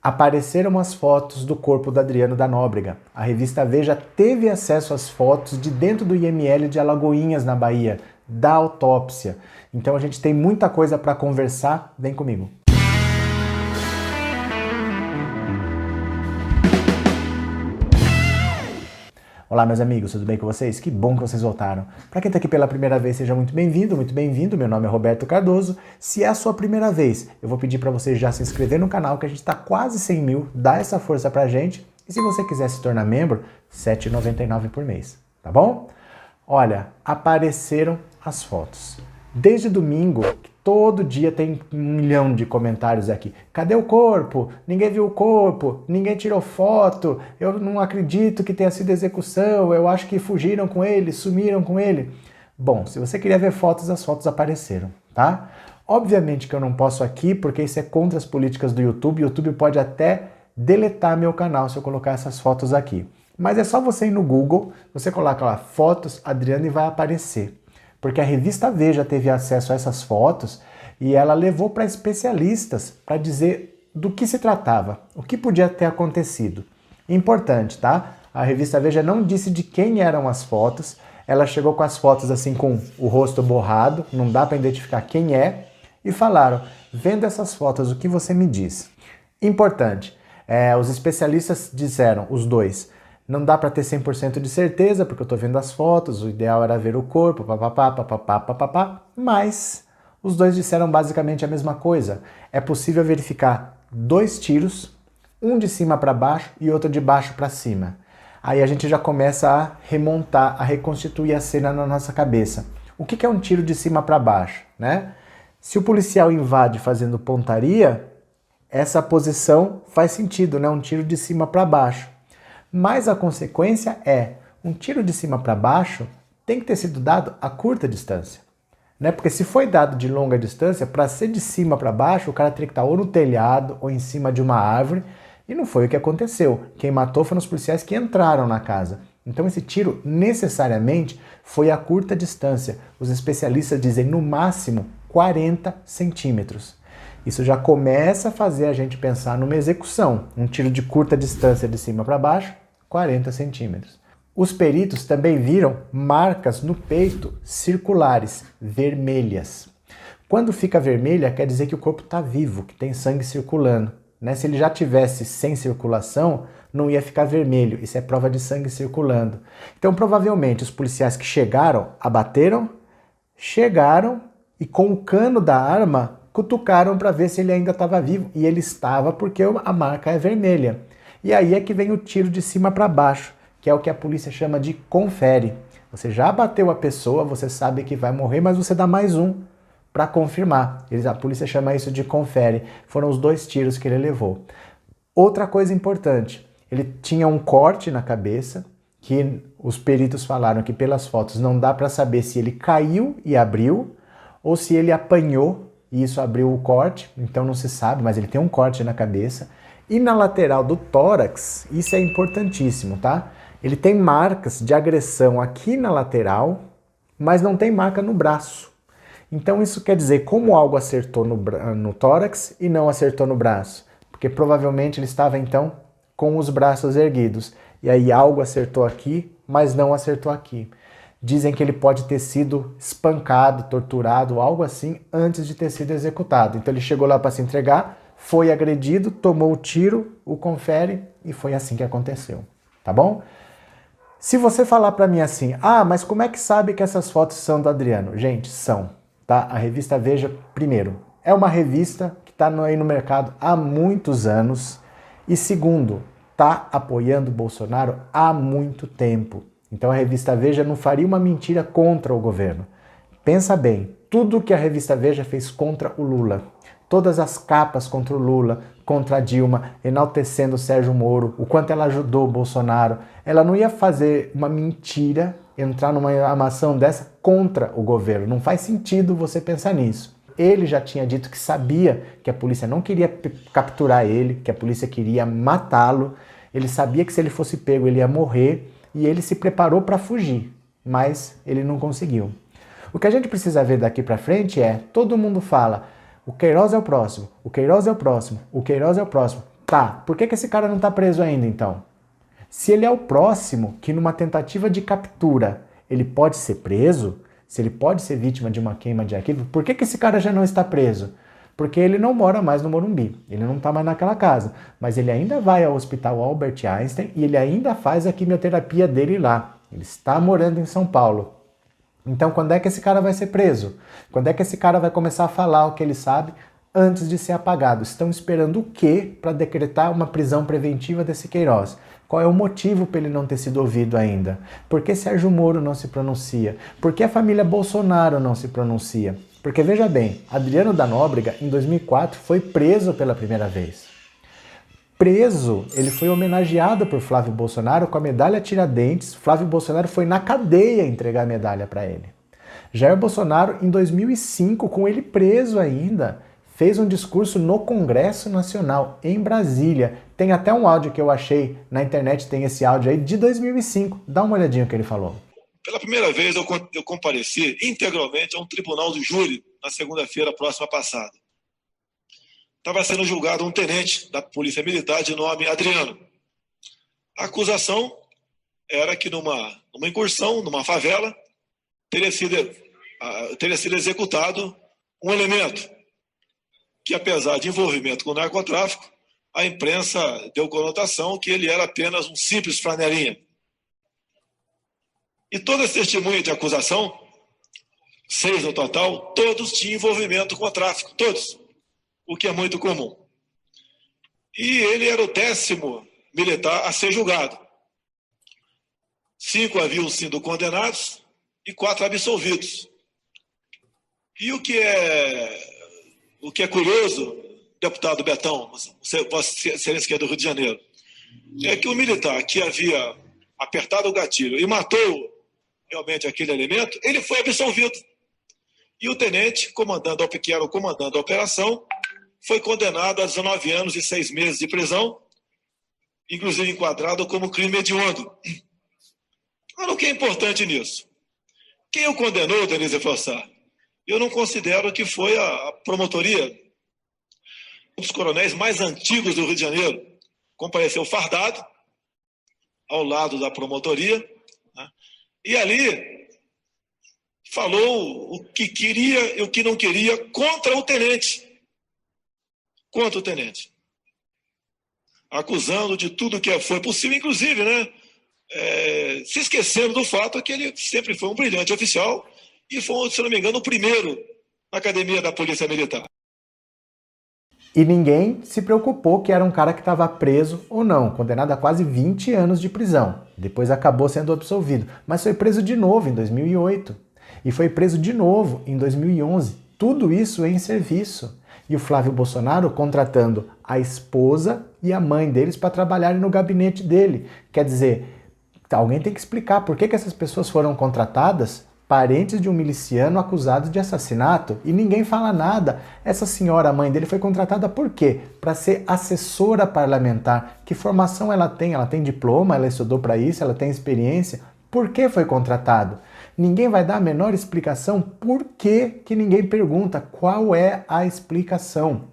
Apareceram as fotos do corpo do Adriano da Nóbrega. A revista Veja teve acesso às fotos de dentro do IML de Alagoinhas, na Bahia, da autópsia. Então a gente tem muita coisa para conversar. Vem comigo. Olá, meus amigos, tudo bem com vocês? Que bom que vocês voltaram. Para quem está aqui pela primeira vez, seja muito bem-vindo, muito bem-vindo. Meu nome é Roberto Cardoso. Se é a sua primeira vez, eu vou pedir para você já se inscrever no canal, que a gente está quase 100 mil, dá essa força pra gente. E se você quiser se tornar membro, R$ 7,99 por mês, tá bom? Olha, apareceram as fotos. Desde domingo, todo dia tem 1 milhão de comentários aqui. Cadê o corpo? Ninguém viu o corpo, ninguém tirou foto, eu não acredito que tenha sido execução, eu acho que fugiram com ele, sumiram com ele. Bom, se você queria ver fotos, as fotos apareceram, tá? Obviamente que eu não posso aqui, porque isso é contra as políticas do YouTube. O YouTube pode até deletar meu canal se eu colocar essas fotos aqui. Mas é só você ir no Google, você coloca lá, fotos Adriano e vai aparecer. Porque a revista Veja teve acesso a essas fotos e ela levou para especialistas para dizer do que se tratava, o que podia ter acontecido. Importante, tá? A revista Veja não disse de quem eram as fotos, ela chegou com as fotos assim com o rosto borrado, não dá para identificar quem é, e falaram, vendo essas fotos, o que você me diz? Importante, os especialistas disseram, os dois, não dá para ter 100% de certeza, porque eu estou vendo as fotos, o ideal era ver o corpo, papapá, mas os dois disseram basicamente a mesma coisa. É possível verificar 2 tiros, um de cima para baixo e outro de baixo para cima. Aí a gente já começa a remontar, a reconstituir a cena na nossa cabeça. O que é um tiro de cima para baixo, né? Se o policial invade fazendo pontaria, essa posição faz sentido, né? Um tiro de cima para baixo. Mas a consequência é, um tiro de cima para baixo tem que ter sido dado a curta distância. Né? Porque se foi dado de longa distância, para ser de cima para baixo, o cara teria que estar ou no telhado ou em cima de uma árvore, e não foi o que aconteceu. Quem matou foram os policiais que entraram na casa. Então esse tiro necessariamente foi a curta distância. Os especialistas dizem no máximo 40 centímetros. Isso já começa a fazer a gente pensar numa execução. Um tiro de curta distância de cima para baixo, 40 centímetros. Os peritos também viram marcas no peito circulares, vermelhas. Quando fica vermelha, quer dizer que o corpo está vivo, que tem sangue circulando. Né? Se ele já tivesse sem circulação, não ia ficar vermelho. Isso é prova de sangue circulando. Então, provavelmente, os policiais que chegaram, abateram, chegaram e com o cano da arma cutucaram para ver se ele ainda estava vivo, e ele estava porque a marca é vermelha. E aí é que vem o tiro de cima para baixo, que é o que a polícia chama de confere. Você já abateu a pessoa, você sabe que vai morrer, mas você dá mais um para confirmar. A polícia chama isso de confere. Foram os 2 tiros que ele levou. Outra coisa importante, ele tinha um corte na cabeça, que os peritos falaram que pelas fotos não dá para saber se ele caiu e abriu, ou se ele apanhou e isso abriu o corte, então não se sabe, mas ele tem um corte na cabeça. E na lateral do tórax, isso é importantíssimo, tá? Ele tem marcas de agressão aqui na lateral, mas não tem marca no braço. Então isso quer dizer como algo acertou no tórax e não acertou no braço. Porque provavelmente ele estava então com os braços erguidos. E aí algo acertou aqui, mas não acertou aqui. Dizem que ele pode ter sido espancado, torturado, algo assim, antes de ter sido executado. Então ele chegou lá para se entregar, foi agredido, tomou o tiro, o confere, e foi assim que aconteceu. Tá bom? Se você falar para mim assim, mas como é que sabe que essas fotos são do Adriano? Gente, são. Tá? A revista Veja, primeiro, é uma revista que está aí no mercado há muitos anos, e segundo, está apoiando o Bolsonaro há muito tempo. Então a revista Veja não faria uma mentira contra o governo. Pensa bem, tudo que a revista Veja fez contra o Lula, todas as capas contra o Lula, contra a Dilma, enaltecendo o Sérgio Moro, o quanto ela ajudou o Bolsonaro, ela não ia fazer uma mentira, entrar numa armação dessa contra o governo. Não faz sentido você pensar nisso. Ele já tinha dito que sabia que a polícia não queria capturar ele, que a polícia queria matá-lo. Ele sabia que se ele fosse pego ele ia morrer. E ele se preparou para fugir, mas ele não conseguiu. O que a gente precisa ver daqui para frente é, todo mundo fala, o Queiroz é o próximo, o Queiroz é o próximo, o Queiroz é o próximo. Tá, por que esse cara não está preso ainda então? Se ele é o próximo que numa tentativa de captura ele pode ser preso, se ele pode ser vítima de uma queima de arquivo, por que esse cara já não está preso? Porque ele não mora mais no Morumbi, ele não está mais naquela casa, mas ele ainda vai ao Hospital Albert Einstein e ele ainda faz a quimioterapia dele lá. Ele está morando em São Paulo. Então, quando é que esse cara vai ser preso? Quando é que esse cara vai começar a falar o que ele sabe antes de ser apagado? Estão esperando o quê para decretar uma prisão preventiva desse Queiroz? Qual é o motivo para ele não ter sido ouvido ainda? Por que Sérgio Moro não se pronuncia? Por que a família Bolsonaro não se pronuncia? Porque, veja bem, Adriano da Nóbrega, em 2004, foi preso pela primeira vez. Preso, ele foi homenageado por Flávio Bolsonaro com a medalha Tiradentes. Flávio Bolsonaro foi na cadeia entregar a medalha para ele. Jair Bolsonaro, em 2005, com ele preso ainda, fez um discurso no Congresso Nacional, em Brasília. Tem até um áudio que eu achei na internet, tem esse áudio aí, de 2005. Dá uma olhadinha no que ele falou. Pela primeira vez eu compareci integralmente a um tribunal do júri na segunda-feira próxima passada. Estava sendo julgado um tenente da Polícia Militar de nome Adriano. A acusação era que numa incursão, numa favela, teria sido executado um elemento que, apesar de envolvimento com o narcotráfico, a imprensa deu conotação que ele era apenas um simples flanelinha. E todas as testemunhas de acusação, 6 no total, todos tinham envolvimento com o tráfico, todos, o que é muito comum. E ele era o 10º militar a ser julgado. 5 haviam sido condenados e 4 absolvidos. E o que é curioso, deputado Betão, Vossa Excelência que é do Rio de Janeiro, é que o militar que havia apertado o gatilho e matou realmente aquele elemento, ele foi absolvido. E o tenente, que era o comandante da operação, foi condenado a 19 anos e 6 meses de prisão, inclusive enquadrado como crime hediondo. Agora, o que é importante nisso? Quem o condenou, Denise Fossar? Eu não considero que foi a promotoria. Um dos coronéis mais antigos do Rio de Janeiro compareceu fardado ao lado da promotoria, né? E ali falou o que queria e o que não queria contra o tenente. Contra o tenente. Acusando de tudo que foi possível, inclusive, né? Se esquecendo do fato que ele sempre foi um brilhante oficial e foi, se não me engano, o primeiro na academia da Polícia Militar. E ninguém se preocupou que era um cara que estava preso ou não, condenado a quase 20 anos de prisão. Depois acabou sendo absolvido, mas foi preso de novo em 2008. E foi preso de novo em 2011. Tudo isso em serviço. E o Flávio Bolsonaro contratando a esposa e a mãe deles para trabalharem no gabinete dele. Quer dizer, alguém tem que explicar por que essas pessoas foram contratadas, parentes de um miliciano acusado de assassinato, e ninguém fala nada. Essa senhora, a mãe dele, foi contratada por quê? Para ser assessora parlamentar. Que formação ela tem? Ela tem diploma, ela estudou para isso, ela tem experiência. Por que foi contratado? Ninguém vai dar a menor explicação. Por que ninguém pergunta? Qual é a explicação?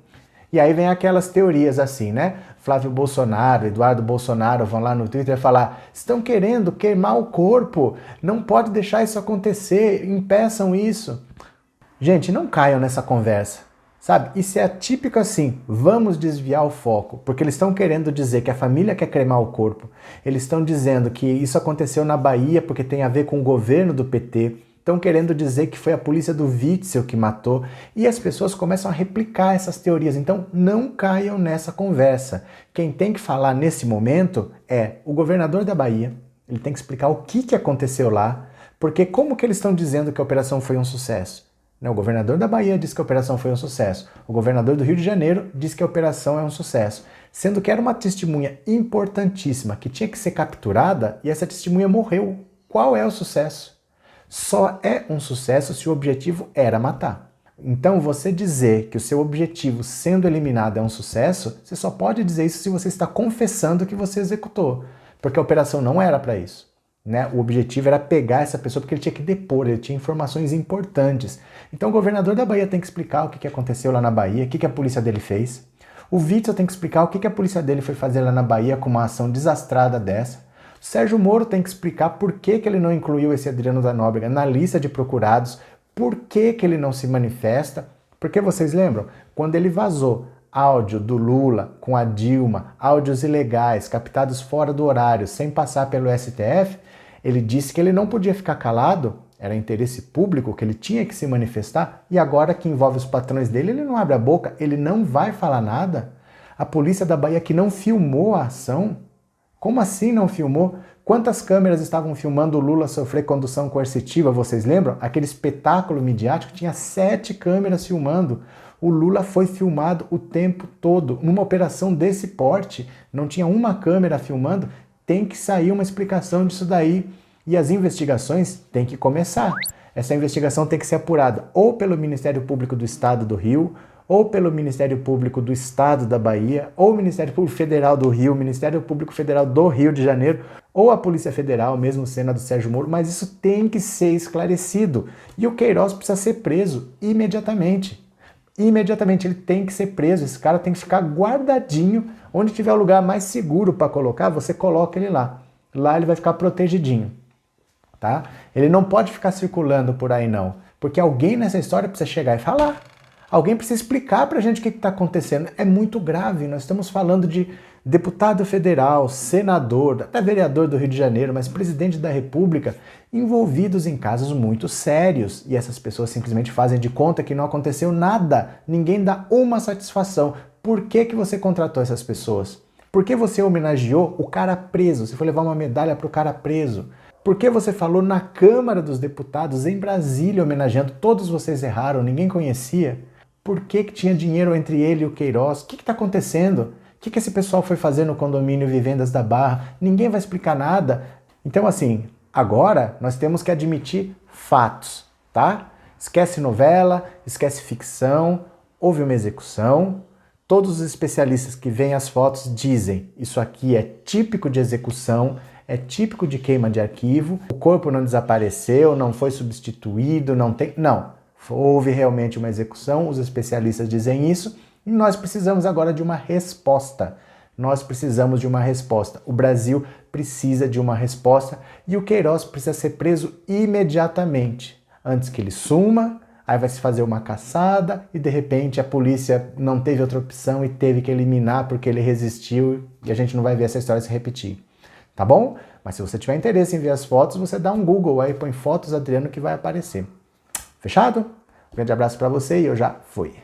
E aí vem aquelas teorias assim, né? Flávio Bolsonaro, Eduardo Bolsonaro vão lá no Twitter falar: estão querendo queimar o corpo, não pode deixar isso acontecer, impeçam isso. Gente, não caiam nessa conversa, sabe? Isso é típico assim, vamos desviar o foco, porque eles estão querendo dizer que a família quer queimar o corpo, eles estão dizendo que isso aconteceu na Bahia porque tem a ver com o governo do PT, estão querendo dizer que foi a polícia do Witzel que matou, e as pessoas começam a replicar essas teorias. Então não caiam nessa conversa. Quem tem que falar nesse momento é o governador da Bahia, ele tem que explicar o que aconteceu lá, porque como que eles estão dizendo que a operação foi um sucesso? O governador da Bahia disse que a operação foi um sucesso, o governador do Rio de Janeiro disse que a operação é um sucesso, sendo que era uma testemunha importantíssima que tinha que ser capturada e essa testemunha morreu. Qual é o sucesso? Só é um sucesso se o objetivo era matar. Então, você dizer que o seu objetivo sendo eliminado é um sucesso, você só pode dizer isso se você está confessando que você executou, porque a operação não era para isso, né? O objetivo era pegar essa pessoa porque ele tinha que depor, ele tinha informações importantes. Então, o governador da Bahia tem que explicar o que aconteceu lá na Bahia, o que a polícia dele fez. O Witzel tem que explicar o que a polícia dele foi fazer lá na Bahia com uma ação desastrada dessa. O Sérgio Moro tem que explicar por que ele não incluiu esse Adriano da Nóbrega na lista de procurados, por que ele não se manifesta. Porque vocês lembram? Quando ele vazou áudio do Lula com a Dilma, áudios ilegais, captados fora do horário, sem passar pelo STF, ele disse que ele não podia ficar calado, era interesse público, que ele tinha que se manifestar, e agora que envolve os patrões dele, ele não abre a boca, ele não vai falar nada. A polícia da Bahia que não filmou a ação? Como assim não filmou? Quantas câmeras estavam filmando o Lula sofrer condução coercitiva, vocês lembram? Aquele espetáculo midiático tinha 7 câmeras filmando. O Lula foi filmado o tempo todo. Numa operação desse porte, não tinha uma câmera filmando, tem que sair uma explicação disso daí. E as investigações têm que começar. Essa investigação tem que ser apurada ou pelo Ministério Público do Estado do Rio, ou pelo Ministério Público do Estado da Bahia, ou o Ministério Público Federal do Rio, Ministério Público Federal do Rio de Janeiro, ou a Polícia Federal, mesmo sendo a do Sérgio Moro, mas isso tem que ser esclarecido. E o Queiroz precisa ser preso imediatamente. Imediatamente ele tem que ser preso, esse cara tem que ficar guardadinho, onde tiver o lugar mais seguro para colocar, você coloca ele lá. Lá ele vai ficar protegidinho. Tá? Ele não pode ficar circulando por aí não, porque alguém nessa história precisa chegar e falar. Alguém precisa explicar pra gente o que está acontecendo. É muito grave, nós estamos falando de deputado federal, senador, até vereador do Rio de Janeiro, mas presidente da República, envolvidos em casos muito sérios. E essas pessoas simplesmente fazem de conta que não aconteceu nada. Ninguém dá uma satisfação. Por que você contratou essas pessoas? Por que você homenageou o cara preso? Você foi levar uma medalha pro cara preso? Por que você falou na Câmara dos Deputados, em Brasília, homenageando? Todos vocês erraram, ninguém conhecia. Por que tinha dinheiro entre ele e o Queiroz? O que está acontecendo? O que esse pessoal foi fazer no condomínio Vivendas da Barra? Ninguém vai explicar nada. Então, assim, agora nós temos que admitir fatos, tá? Esquece novela, esquece ficção, houve uma execução. Todos os especialistas que veem as fotos dizem isso aqui é típico de execução, é típico de queima de arquivo, o corpo não desapareceu, não foi substituído, não tem... Não, houve realmente uma execução, os especialistas dizem isso, e nós precisamos agora de uma resposta. Nós precisamos de uma resposta. O Brasil precisa de uma resposta e o Queiroz precisa ser preso imediatamente, antes que ele suma, aí vai se fazer uma caçada e de repente a polícia não teve outra opção e teve que eliminar porque ele resistiu e a gente não vai ver essa história se repetir. Tá bom? Mas se você tiver interesse em ver as fotos, você dá um Google aí, põe fotos Adriano que vai aparecer. Fechado? Um grande abraço para você e eu já fui.